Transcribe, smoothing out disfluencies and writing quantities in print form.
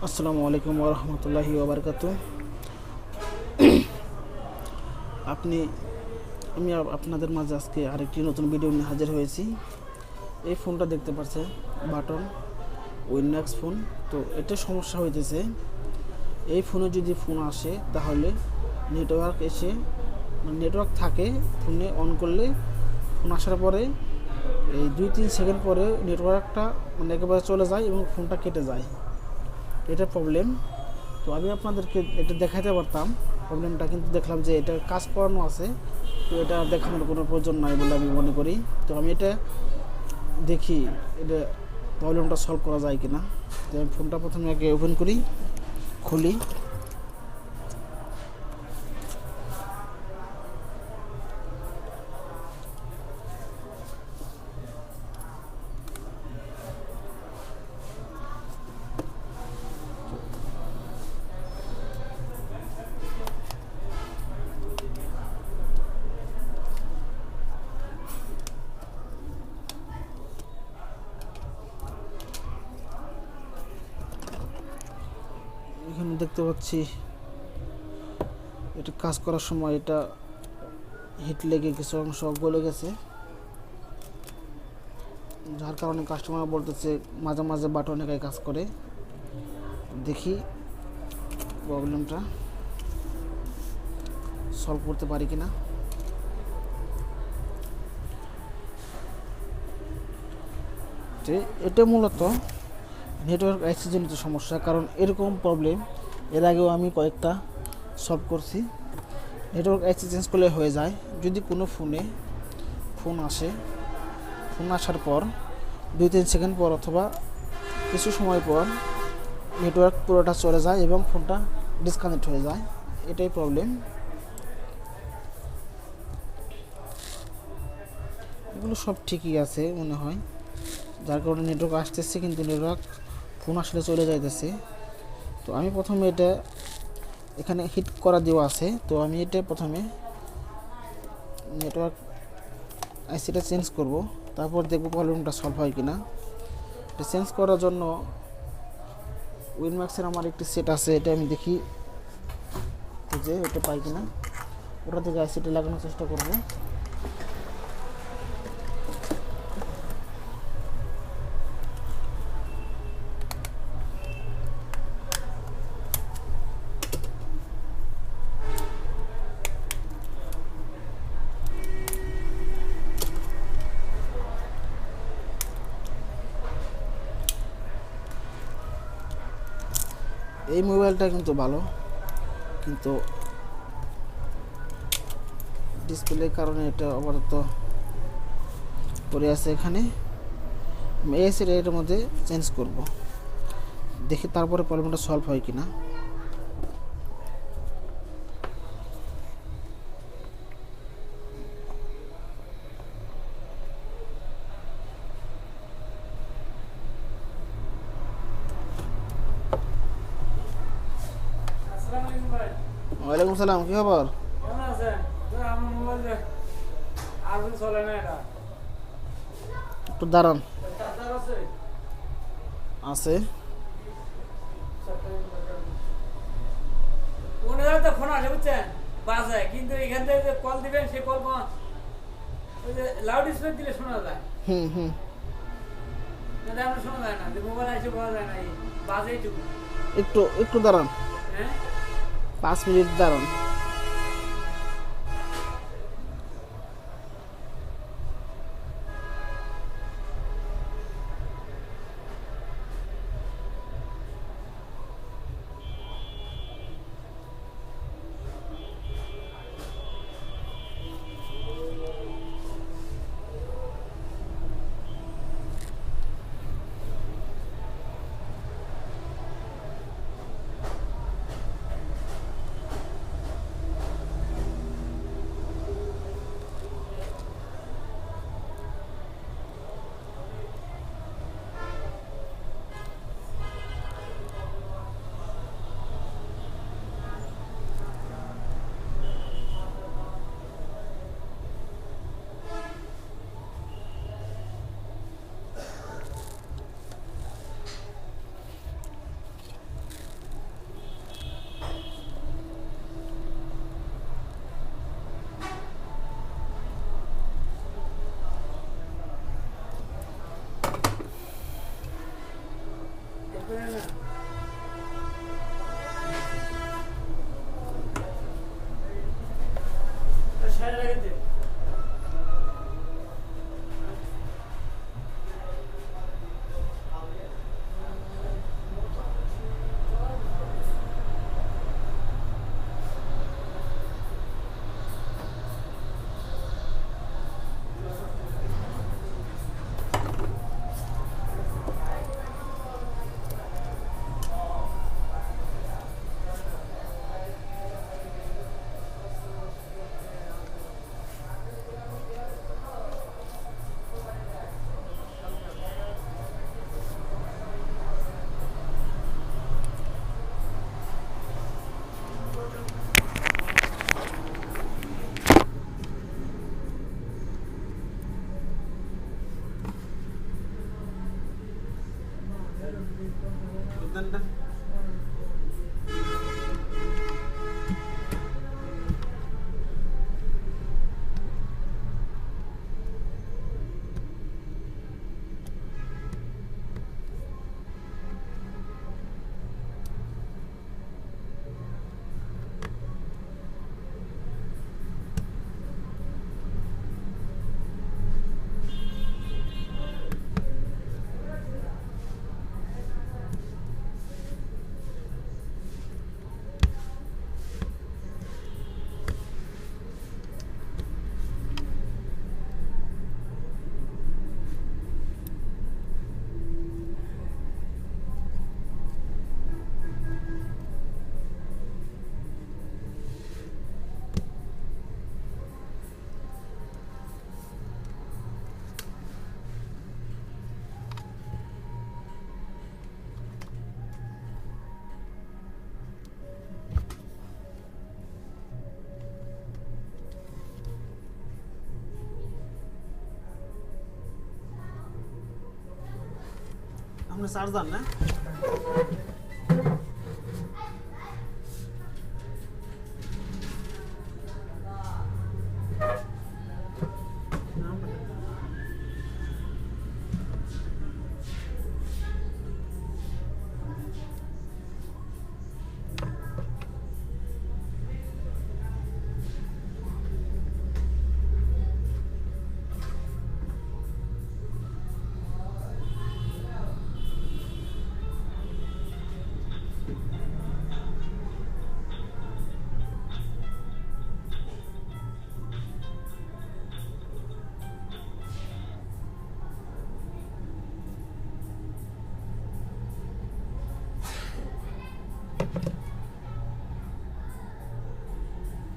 আসসালামু আলাইকুম ওয়া রাহমাতুল্লাহি ওয়া বারাকাতুহু। আপনি আমি আপনাদের মাঝে আজকে আরেকটি নতুন ভিডিও নিয়ে হাজির হয়েছি। এই ফোনটা দেখতে পাচ্ছেন, বাটন উইনম্যাক্স ফোন। তো এটা সমস্যা হইতেছে, এই ফোনে যদি ফোন আসে তাহলে নেটওয়ার্ক এসে নেটওয়ার্ক থাকে ফোনে, অন করলে ফোন আসার পরে এই 2-3 সেকেন্ড পরে নেটওয়ার্কটা একেবারে চলে যায় এবং ফোনটা কেটে যায়। এটা প্রবলেম। তো আমি আপনাদেরকে এটা দেখাতে পারতাম প্রবলেমটা, কিন্তু দেখলাম যে এটা কাজ করানো আছে, তো এটা দেখানোর কোনো প্রয়োজন নাই বলে আমি মনে করি। তো আমি এটা দেখি এটা প্রবলেমটা সলভ করা যায় কিনা। তো আমি ফোনটা প্রথমে আগে ওপেন করি, খুলি। এখানে দেখতে পাচ্ছি এটা কাজ করার সময় এটা হিট লেগে কিছু অংশ গলে গেছে, যার কারণে কাস্টমার বলতেছে মাঝে মাঝে বাটন একাই কাজ করে। দেখি প্রবলেমটা সলভ করতে পারি কিনা। এটা মূলত নেটওয়ার্ক অ্যাক্সিসজনিত সমস্যা, কারণ এরকম প্রবলেম এর আগেও আমি কয়েকটা সলভ করছি। নেটওয়ার্ক অ্যাক্সেস চেঞ্জ করলে হয়ে যায়। যদি কোনো ফোনে ফোন আসে, ফোন আসার পর 2-3 সেকেন্ড পর অথবা কিছু সময় পর নেটওয়ার্ক পুরোটা চলে যায় এবং ফোনটা ডিসকানেক্ট হয়ে যায়, এটাই প্রবলেম। এগুলো সব ঠিকই আছে মনে হয়, যার কারণে নেটওয়ার্ক আসতেছে কিন্তু নেটওয়ার্ক ফোন আসলে চলে যাইতেছে। তো আমি প্রথমে এটা এখানে হিট করা দেওয়া আছে, তো আমি এটা প্রথমে নেটওয়ার্ক আইসিটা চেঞ্জ করব, তারপর দেখব প্রবলেমটা সলভ হয় কিনা। এটা চেঞ্জ করার জন্য উইনম্যাক্সের আমার একটি সেট আছে, এটা আমি দেখি যে ওটা পাই কিনা। ওটা থেকে আইসিটা লাগানোর চেষ্টা করব। এই মোবাইলটা কিন্তু ভালো, কিন্তু ডিসপ্লের কারণে এটা আপাতত পড়ে আছে এখানে। এসিটা এর মধ্যে চেঞ্জ করব, দেখি তারপরে প্রবলেমটা সলভ হয় কিনা। ওয়ালাইকুম সালাম, কি খবর? একটু দাঁড়ান, আছে ফোন আসে বুঝছেন, বাজায় কিন্তু এখান থেকে যে কল দিবেন সে কল লাউড স্পিকার দিলে শোনা যায়। আমরা শোনা যায় না, যে মোবাইল আসে বলা যায় না, এই বাজে এইটুকু। একটু একটু দাঁড়ান, হ্যাঁ 5 মিনিট দাঁড়ান। করে না সাইড লাগাতে আপনার চার্জার না